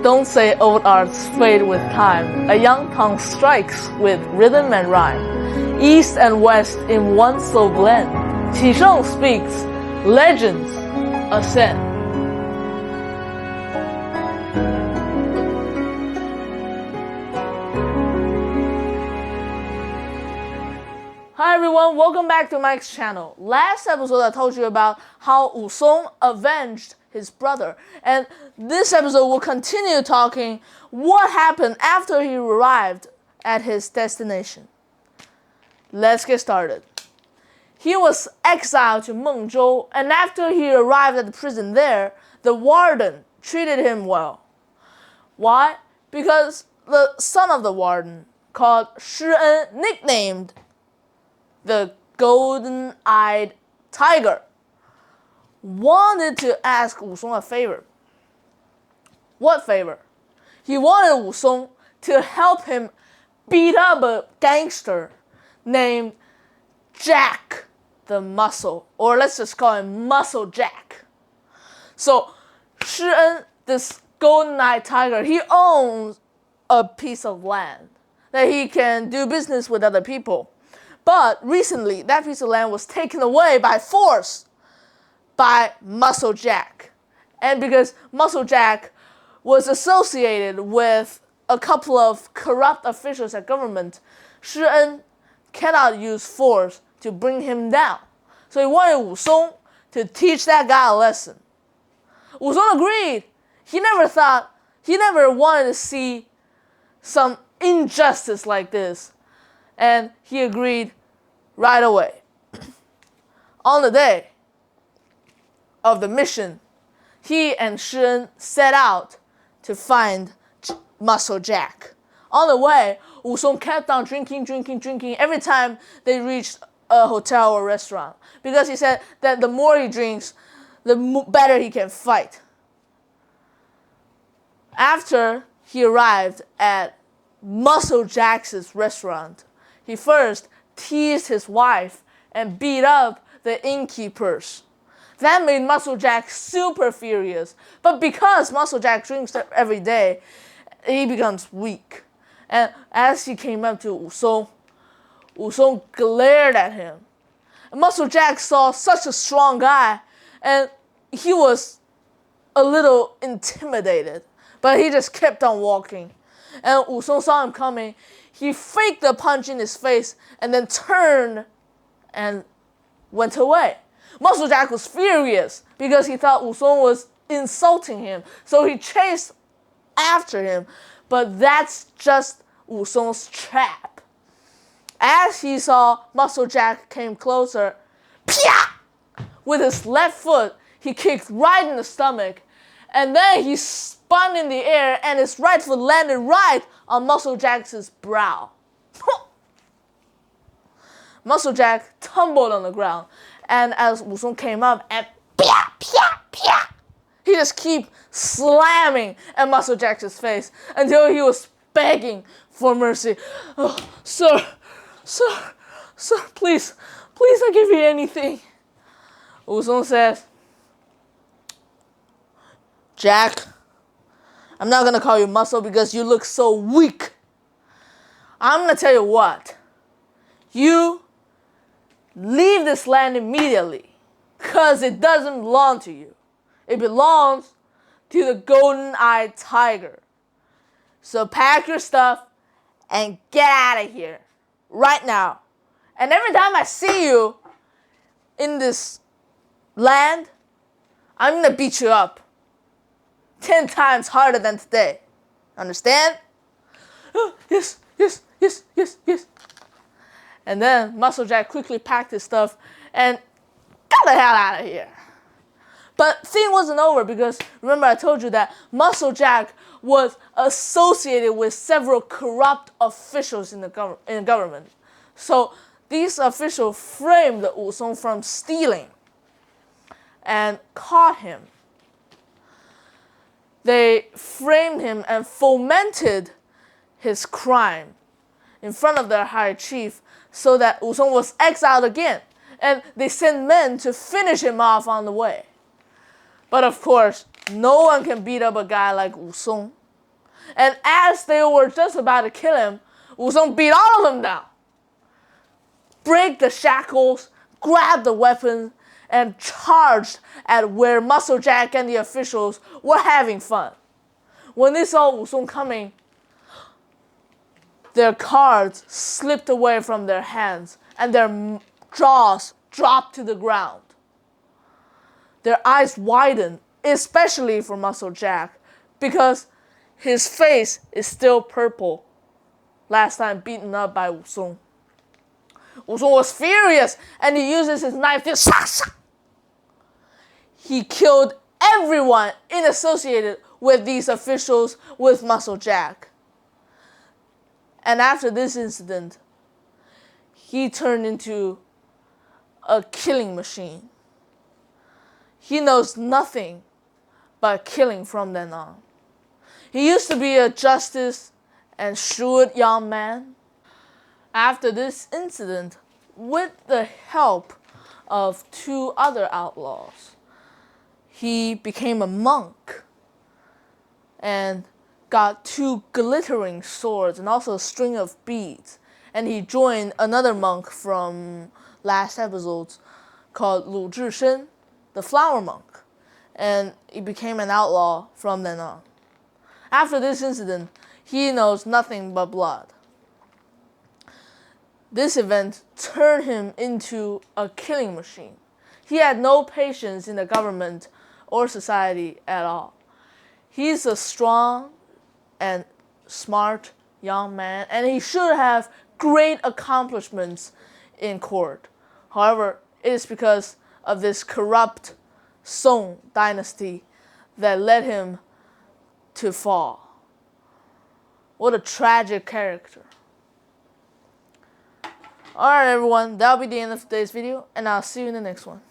Don't say old arts fade with time. A young tongue strikes with rhythm and rhyme. East and west in one so blend. Qisheng speaks, legends ascend. Hi everyone, welcome back to Mike's channel. Last episode I told you about how Wusong avenged his brother, and this episode will continue talking what happened after he arrived at his destination. Let's get started. He was exiled to Mengzhou, and after he arrived at the prison there, the warden treated him well. Why? Because the son of the warden, called Shi En, nicknamed the golden-eyed tiger, wanted to ask Wusong a favor. What favor? He wanted Wusong to help him beat up a gangster named Jack the Muscle, or let's just call him Muscle Jack. So Shi En, this golden-eyed tiger, he owns a piece of land that he can do business with other people. But recently, that piece of land was taken away by force by Muscle Jack. And because Muscle Jack was associated with a couple of corrupt officials at government, Shi En cannot use force to bring him down. So he wanted Wusong to teach that guy a lesson. Wusong agreed. He never wanted to see some injustice like this. And he agreed right away. On the day of the mission, he and Shi En set out to find Muscle Jack. On the way, Wusong kept on drinking every time they reached a hotel or restaurant, because he said that the more he drinks, the better he can fight. After he arrived at Muscle Jack's restaurant, he first teased his wife and beat up the innkeepers. That made Muscle Jack super furious. But because Muscle Jack drinks every day, he becomes weak. And as he came up to Wusong, Wusong glared at him. And Muscle Jack saw such a strong guy, and he was a little intimidated. But he just kept on walking. And Wusong saw him coming. He faked a punch in his face and then turned and went away. Muscle Jack was furious because he thought Wusong was insulting him. So he chased after him. But that's just Wusong's trap. As he saw Muscle Jack came closer, Pia! With his left foot, he kicked right in the stomach. And then he spun in the air, and his right foot landed right on Muscle Jack's brow. Muscle Jack tumbled on the ground, and as Wusong came up and he just kept slamming at Muscle Jack's face until he was begging for mercy. Oh, sir, please I'll give you anything. Wusong says, Jack, I'm not going to call you Muscle because you look so weak. I'm going to tell you what. You leave this land immediately because it doesn't belong to you. It belongs to the golden-eyed tiger. So pack your stuff and get out of here right now. And every time I see you in this land, I'm going to beat you up 10 times harder than today. Understand? Yes. And then Muscle Jack quickly packed his stuff and got the hell out of here. But thing wasn't over, because remember I told you that Muscle Jack was associated with several corrupt officials in the government. So these officials framed Wusong from stealing and caught him. They framed him and fomented his crime in front of their high chief so that Wusong was exiled again. And they sent men to finish him off on the way. But of course, no one can beat up a guy like Wusong. And as they were just about to kill him, Wusong beat all of them down, break the shackles, grabbed the weapons, and charged at where Muscle Jack and the officials were having fun. When they saw Wusong coming, their cards slipped away from their hands and their jaws dropped to the ground. Their eyes widened, especially for Muscle Jack, because his face is still purple, last time beaten up by Wusong. Wusong was furious and he uses his knife to shak. He killed everyone associated with these officials with Muscle Jack. And after this incident, he turned into a killing machine. He knows nothing but killing from then on. He used to be a justice and shrewd young man. After this incident, with the help of 2 other outlaws, he became a monk and got 2 glittering swords and also a string of beads. And he joined another monk from last episodes called Lu Zhishen, the flower monk. And he became an outlaw from then on. After this incident, he knows nothing but blood. This event turned him into a killing machine. He had no patience in the government or society at all. He's a strong and smart young man, and he should have great accomplishments in court. However, it is because of this corrupt Song dynasty that led him to fall. What a tragic character. Alright everyone, that'll be the end of today's video, and I'll see you in the next one.